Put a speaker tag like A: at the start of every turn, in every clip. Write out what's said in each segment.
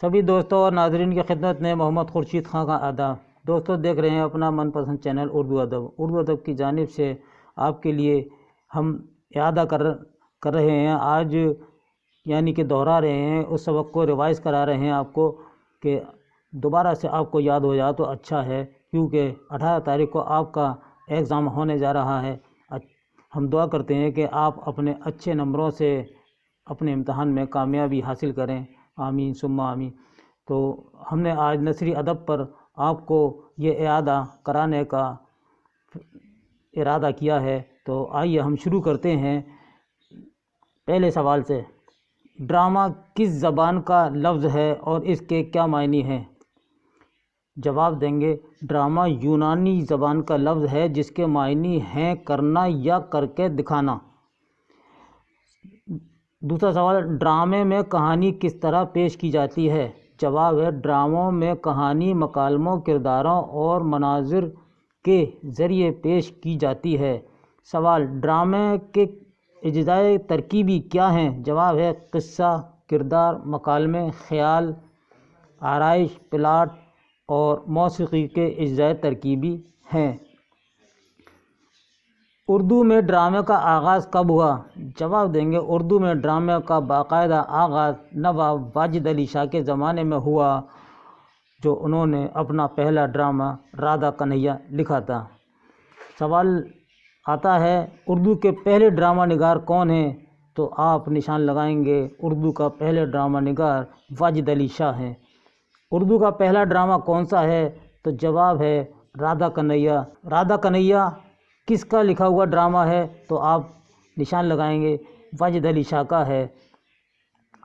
A: سبھی دوستوں اور ناظرین کی خدمت میں محمد خورشید خان کا آداب۔ دوستوں دیکھ رہے ہیں اپنا من پسند چینل اردو ادب کی جانب سے آپ کے لیے ہم اعادہ کر رہے ہیں، آج یعنی کہ دہرا رہے ہیں، اس سبق کو ریوائز کرا رہے ہیں آپ کو کہ دوبارہ سے آپ کو یاد ہو جائے تو اچھا ہے، کیونکہ 18 تاریخ کو آپ کا ایگزام ہونے جا رہا ہے۔ ہم دعا کرتے ہیں کہ آپ اپنے اچھے نمبروں سے اپنے امتحان میں کامیابی حاصل کریں، آمین ثم آمین۔ تو ہم نے آج نثری ادب پر آپ کو یہ اعادہ کرانے کا ارادہ کیا ہے، تو آئیے ہم شروع کرتے ہیں پہلے سوال سے۔ ڈرامہ کس زبان کا لفظ ہے اور اس کے کیا معنی ہیں؟ جواب دیں گے، ڈرامہ یونانی زبان کا لفظ ہے جس کے معنی ہیں کرنا یا کر کے دکھانا۔ دوسرا سوال، ڈرامے میں کہانی کس طرح پیش کی جاتی ہے؟ جواب ہے، ڈراموں میں کہانی مکالموں، کرداروں اور مناظر کے ذریعے پیش کی جاتی ہے۔ سوال، ڈرامے کے اجزائے ترکیبی کیا ہیں؟ جواب ہے، قصہ، کردار، مکالمے، خیال، آرائش، پلاٹ اور موسیقی کے اجزائے ترکیبی ہیں۔ اردو میں ڈرامے کا آغاز کب ہوا؟ جواب دیں گے، اردو میں ڈرامے کا باقاعدہ آغاز نواب واجد علی شاہ کے زمانے میں ہوا، جو انہوں نے اپنا پہلا ڈرامہ رادھا کنہیا لکھا تھا۔ سوال آتا ہے، اردو کے پہلے ڈرامہ نگار کون ہیں؟ تو آپ نشان لگائیں گے، اردو کا پہلے ڈرامہ نگار واجد علی شاہ ہیں۔ اردو کا پہلا ڈرامہ کون سا ہے؟ تو جواب ہے رادھا کنہیا۔ رادھا کنہیا کس کا لکھا ہوا ڈرامہ ہے؟ تو آپ نشان لگائیں گے، واجد علی شاہ کا ہے۔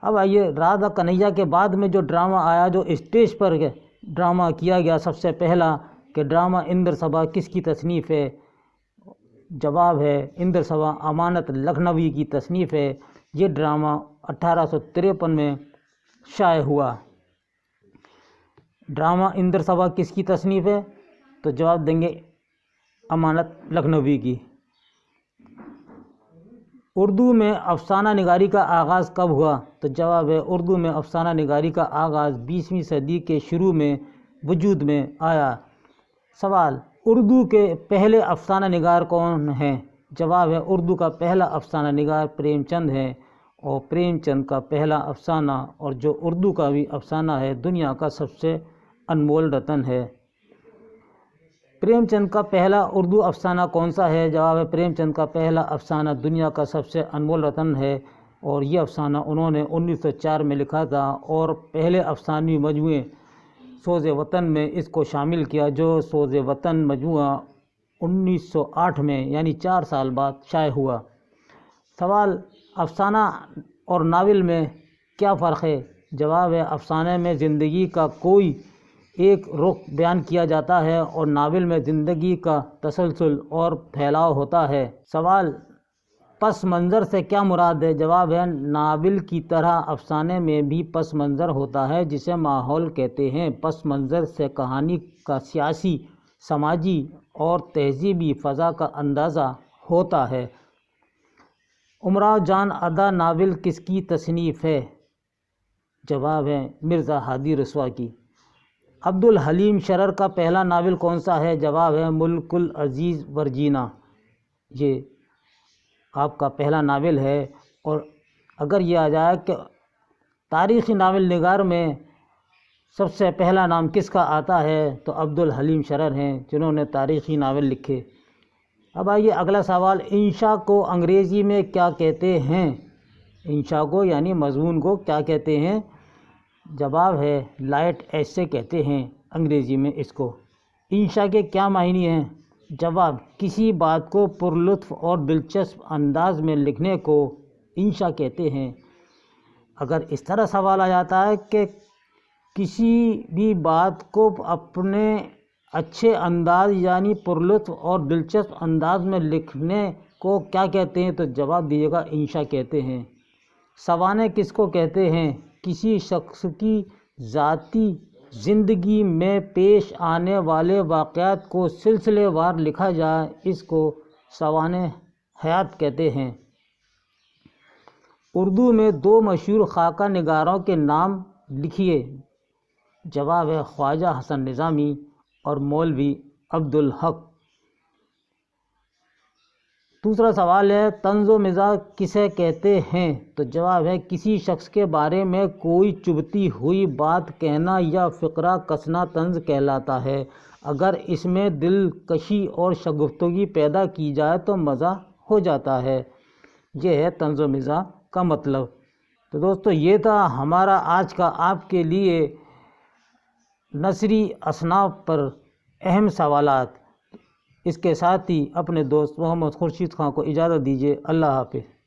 A: اب آئیے، رادھا کنہیا کے بعد میں جو ڈرامہ آیا، جو اسٹیج پر ڈرامہ کیا گیا سب سے پہلا، کہ ڈرامہ اندر صبا کس کی تصنیف ہے؟ جواب ہے، اندر صبا امانت لکھنوی کی تصنیف ہے۔ یہ ڈرامہ 1853 میں شائع ہوا۔ ڈرامہ اندر صبا کس کی تصنیف ہے؟ تو جواب دیں گے، امانت لکھنوی کی۔ اردو میں افسانہ نگاری کا آغاز کب ہوا؟ تو جواب ہے، اردو میں افسانہ نگاری کا آغاز 20ویں صدی کے شروع میں وجود میں آیا۔ سوال، اردو کے پہلے افسانہ نگار کون ہیں؟ جواب ہے، اردو کا پہلا افسانہ نگار پریم چند ہے، اور پریم چند کا پہلا افسانہ، اور جو اردو کا بھی افسانہ ہے، دنیا کا سب سے انمول رتن ہے۔ پریم چند کا پہلا اردو افسانہ کون سا ہے؟ جواب ہے، پریم چند کا پہلا افسانہ دنیا کا سب سے انمول رتن ہے، اور یہ افسانہ انہوں نے 1904 میں لکھا تھا، اور پہلے افسانوی مجموعے سوز وطن میں اس کو شامل کیا، جو سوز وطن مجموعہ 1908 میں یعنی 4 سال بعد شائع ہوا۔ سوال، افسانہ اور ناول میں کیا فرق ہے؟ جواب ہے، افسانے میں زندگی کا کوئی ایک رخ بیان کیا جاتا ہے، اور ناول میں زندگی کا تسلسل اور پھیلاؤ ہوتا ہے۔ سوال، پس منظر سے کیا مراد ہے؟ جواب ہے، ناول کی طرح افسانے میں بھی پس منظر ہوتا ہے، جسے ماحول کہتے ہیں۔ پس منظر سے کہانی کا سیاسی، سماجی اور تہذیبی فضا کا اندازہ ہوتا ہے۔ امراؤ جان ادا ناول کس کی تصنیف ہے؟ جواب ہے، مرزا ہادی رسوا کی۔ عبدالحلیم شرر کا پہلا ناول کون سا ہے؟ جواب ہے، ملک العزیز ورجینا۔ یہ آپ کا پہلا ناول ہے، اور اگر یہ آ جائے کہ تاریخی ناول نگار میں سب سے پہلا نام کس کا آتا ہے، تو عبدالحلیم شرر ہیں، جنہوں نے تاریخی ناول لکھے۔ اب آئیے اگلا سوال، انشاء کو انگریزی میں کیا کہتے ہیں؟ انشاء کو یعنی مضمون کو کیا کہتے ہیں؟ جواب ہے، لائٹ ایسے کہتے ہیں انگریزی میں اس کو۔ انشاء کے کیا معنی ہیں؟ جواب، کسی بات کو پرلطف اور دلچسپ انداز میں لکھنے کو انشاء کہتے ہیں۔ اگر اس طرح سوال آ جاتا ہے کہ کسی بھی بات کو اپنے اچھے انداز یعنی پرلطف اور دلچسپ انداز میں لکھنے کو کیا کہتے ہیں، تو جواب دیجیے گا، انشاء کہتے ہیں۔ سوانح کس کو کہتے ہیں؟ کسی شخص کی ذاتی زندگی میں پیش آنے والے واقعات کو سلسلے وار لکھا جائے، اس کو سوانح حیات کہتے ہیں۔ اردو میں 2 مشہور خاکہ نگاروں کے نام لکھیے۔ جواب ہے خواجہ حسن نظامی اور مولوی عبدالحق۔ دوسرا سوال ہے طنز و مزاح کسے کہتے ہیں؟ تو جواب ہے کسی شخص کے بارے میں کوئی چبھتی ہوئی بات کہنا یا فقرہ کسنا طنز کہلاتا ہے۔ اگر اس میں دلکشی اور شگفتگی پیدا کی جائے تو مزاح ہو جاتا ہے۔ یہ ہے طنز و مزاح کا مطلب۔ تو دوستو یہ تھا ہمارا آج کا آپ کے لیے نثری اصناف پر اہم سوالات۔ اس کے ساتھ ہی اپنے دوست محمد خورشید خان کو اجازت دیجیے۔ اللہ حافظ۔